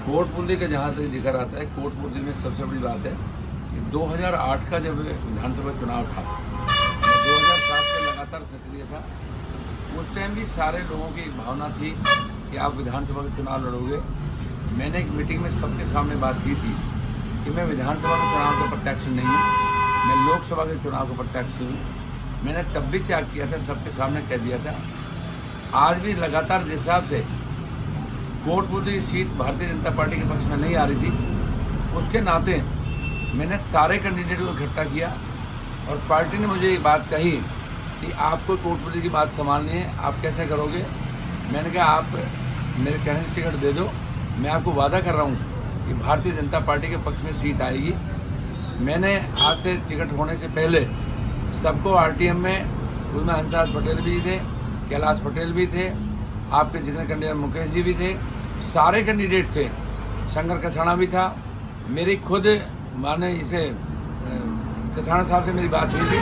कोटपुतली का जहाँ तक जिक्र आता है, कोटपुतली में सबसे बड़ी बात है कि 2008 का जब विधानसभा चुनाव था, 2007 से लगातार सक्रिय था। उस टाइम भी सारे लोगों की एक भावना थी कि आप विधानसभा का चुनाव लड़ोगे। मैंने एक मीटिंग में सबके सामने बात की थी कि मैं विधानसभा के चुनाव का प्रत्याशी नहीं हूँ, मैं लोकसभा के चुनाव का प्रत्याशी हूँ। मैंने तब भी त्याग किया था, सबके सामने कह दिया था। आज भी लगातार जिस हिसाब से कोटपुतली सीट भारतीय जनता पार्टी के पक्ष में नहीं आ रही थी, उसके नाते मैंने सारे कैंडिडेट को इकट्ठा किया और पार्टी ने मुझे एक बात कही कि आपको कोटपुतली की बात संभालनी है, आप कैसे करोगे। मैंने कहा आप मेरे कहने से टिकट दे दो, मैं आपको वादा कर रहा हूँ कि भारतीय जनता पार्टी के पक्ष में सीट आएगी। मैंने आज से टिकट होने से पहले सबको आरटीएम में, उसमें हंसराज पटेल भी थे, कैलाश पटेल भी थे, आपके जितने कैंडिडेट मुकेश जी भी थे, सारे कैंडिडेट थे, शंकर कसाना भी था। मेरी खुद माने इसे कसाना साहब से मेरी बात हुई थी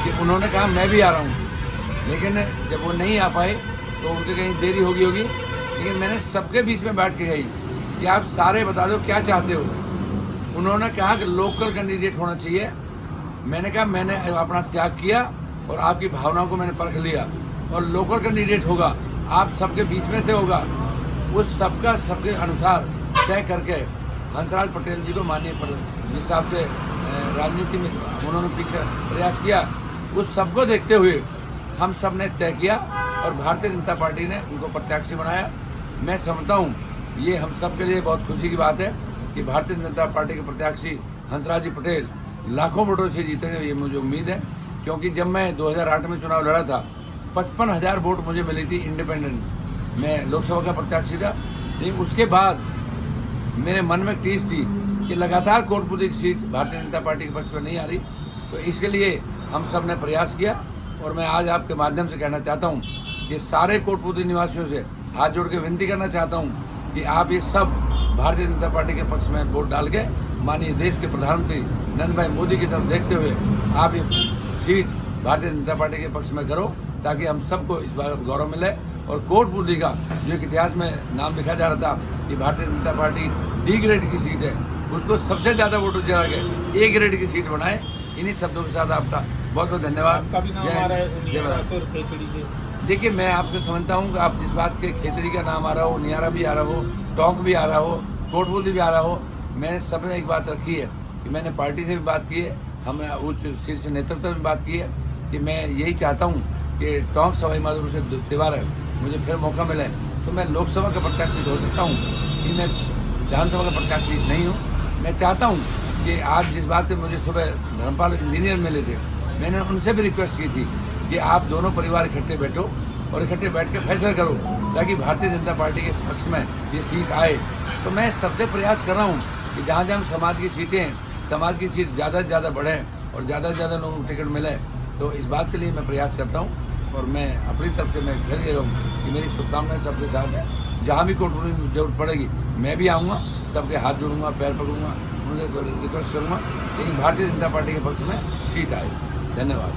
कि उन्होंने कहा मैं भी आ रहा हूँ, लेकिन जब वो नहीं आ पाए तो उनके कहीं देरी होगी। लेकिन मैंने सबके बीच में बैठ के कही कि आप सारे बता दो क्या चाहते हो। उन्होंने कहा कि लोकल कैंडिडेट होना चाहिए। मैंने कहा मैंने अपना त्याग किया और आपकी भावनाओं को मैंने परख लिया और लोकल कैंडिडेट होगा, आप सबके बीच में से होगा। उस सबका सबके अनुसार तय करके हंसराज पटेल जी को माननीय जिस हिसाब से राजनीति में उन्होंने पीछे प्रयास किया, उस सबको देखते हुए हम सब ने तय किया और भारतीय जनता पार्टी ने उनको प्रत्याशी बनाया। मैं समझता हूँ ये हम सब के लिए बहुत खुशी की बात है कि भारतीय जनता पार्टी के प्रत्याशी हंसराज जी पटेल लाखों वोटों से जीतेंगे, ये मुझे उम्मीद है। क्योंकि जब मैं 2008 में चुनाव लड़ा था 55,000 वोट मुझे मिली थी इंडिपेंडेंट, मैं लोकसभा का प्रत्याशी था। लेकिन उसके बाद मेरे मन में टीस थी कि लगातार कोटपुतली की सीट भारतीय जनता पार्टी के पक्ष में नहीं आ रही, तो इसके लिए हम सब ने प्रयास किया। और मैं आज आपके माध्यम से कहना चाहता हूँ कि सारे कोटपुतली निवासियों से हाथ जोड़ के विनती करना चाहता हूँ कि आप ये सब भारतीय जनता पार्टी के पक्ष में वोट डाल के माननीय देश के प्रधानमंत्री नरेंद्र भाई मोदी की तरफ देखते हुए आप ये सीट भारतीय जनता पार्टी के पक्ष में करो, ताकि हम सबको इस बात का गौरव मिले। और कोटपुतली का जो एक इतिहास में नाम लिखा जा रहा था कि Bharatiya Janata party D grade की सीट है, उसको सबसे ज़्यादा वोट जला के ए ग्रेड की सीट बनाए। इन्हीं शब्दों के साथ आपका बहुत बहुत धन्यवाद। देखिए, मैं आपको समझता हूँ कि आप जिस बात के खेतड़ी का नाम आ रहा हो, नियारा भी आ रहा हो, टोंक भी आ रहा हो, कोटपुतली भी आ रहा हो, मैंने सबने एक बात रखी है कि मैंने पार्टी से भी बात की है, हमने उच्च शीर्ष नेतृत्व से भी बात की है कि मैं यही चाहता हूँ कि टोंक सवाई माधोपुर से त्योहार मुझे फिर मौका मिले तो मैं लोकसभा का प्रत्याशी हो सकता हूँ कि मैं विधानसभा का प्रत्याशी नहीं हूँ। मैं चाहता हूँ कि आज जिस बात से मुझे सुबह धर्मपाल इंजीनियर मिले थे, मैंने उनसे भी रिक्वेस्ट की थी कि आप दोनों परिवार इकट्ठे बैठो और इकट्ठे बैठ के फैसला करो ताकि भारतीय जनता पार्टी के पक्ष में ये सीट आए। तो मैं सबसे प्रयास कर रहा हूँ कि जहाँ जहाँ समाज की सीटें, समाज की सीट ज़्यादा से ज़्यादा बढ़े और ज़्यादा से ज़्यादा लोगों को टिकट मिले, तो इस बात के लिए मैं प्रयास करता हूँ। और मैं अपनी तरफ से मैं फिर कह रहा हूँ कि मेरी शुभकामनाएं सबके साथ है। जहाँ भी कोटपुतली में जरूरत पड़ेगी मैं भी आऊँगा, सबके हाथ जोड़ूंगा, पैर पकड़ूंगा, उनसे रिक्वेस्ट करूँगा, लेकिन भारतीय जनता पार्टी के पक्ष में सीट आए। धन्यवाद।